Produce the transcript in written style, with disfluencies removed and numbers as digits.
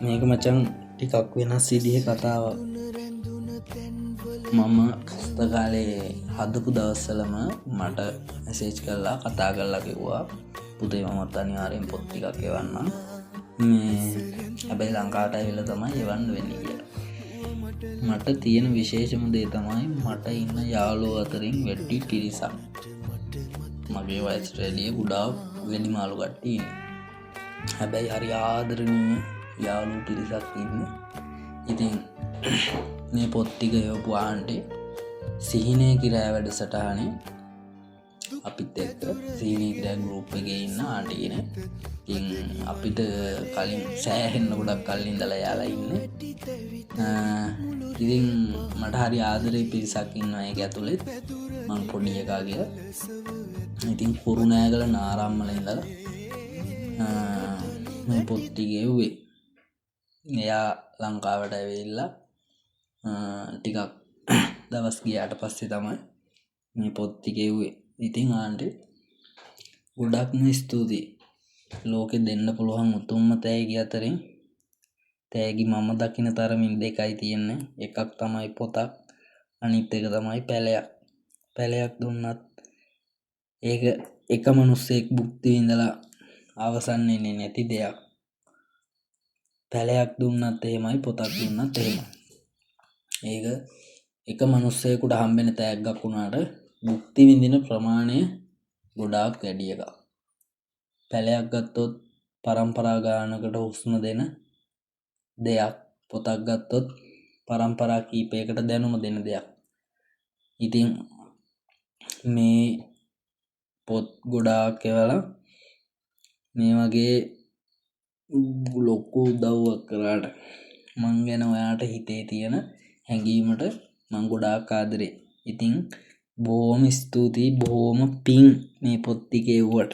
මේක මචං ටිකක් වෙනස් විදිහේ කතාවක්. මම පුස්තකාලේ හදපු දවස්වලම මට මැසේජ් කරලා කතා කරලා කිව්වා පුතේ මමත් අනිවාර්යෙන් පොත් ටිකක් එවන්නම්. හැබැයි ලංකාවට ඇවිල්ලා තමයි එවන්න වෙන්නේ කියලා. මට තියෙන විශේෂම දේ තමයි මට ඉන්න යාළුවෝ අතරින් වැඩි පිරිසක් මගේ වයසට වැඩිය ගොඩාක් වැඩිමාළු කට්ටිය ඉන්නේ. හැබැයි හරි ආදරණීය යාළුවෝ පිරිසක් ඉන්නේ. ඉතින් මේ පොත් ටික එවපු ආන්ටි සිහිනය කිරෑ වැඩසටහනේ අපිත් එක්ක සිහිනය කිරෑ ගෲප් එකේ ඉන්න ආන්ටි කෙනෙක්. ඉතින් අපිට කලින් සෑහෙන්න ගොඩක් කල් ඉඳලා යාලා ඉන්නේ. ඉතින් මට හරි ආදරේ පිරිසක් ඉන්නවා ඒක ඇතුළේ. මං පොඩි එකා කියලා. ඉතින් කුරුණෑගල නාරම්මල ඉඳලා මේ පොත් ටික එව්වේ. එයා ලංකාවට ඇවිල්ලා ටිකක් දවස් ගියාට පස්සේ තමයි මේ පොත් ටික එව්වේ. ඉතින් ආන්ටි ගොඩක්ම ස්තුතියි. ලෝකෙ දෙන්න පුළුවන් උතුම්ම තෑගි අතරින් තෑගි මම දකින තරමින් දෙකයි තියෙන්නේ. එකක් තමයි පොතක්, අනිත් එක තමයි පැලයක්. පැලයක් දුන්නත් ඒක එක මිනිස්සෙක් භුක්ති විඳලා අවසන් වෙන්නේ නැති දෙයක්. පැලයක් දුන්නත් එහෙමයි, පොතක් දුන්නත් එහෙමයි. ඒක එක මිනිස්සෙකුට හම්බෙන තෑග්ගක් වුණාට භුක්ති විඳින ප්‍රමාණය ගොඩාක් වැඩි එකක්. පැලයක් ගත්තොත් පරම්පරා ගානකට හුස්ම දෙන දෙයක්. පොතක් ගත්තොත් පරම්පරා කීපයකට දැනුම දෙන දෙයක්. ඉතින් මේ පොත් ගොඩාක් එවලා මේ වගේ ලොකු උදව්වක් කරාට මං ගැන ඔයාට හිතේ තියෙන හැඟීමට මං ගොඩාක් ආදරේ. ඉතින් බොහොම ස්තුතියි, බොහොම පිං මේ පොත් ටික එව්වට.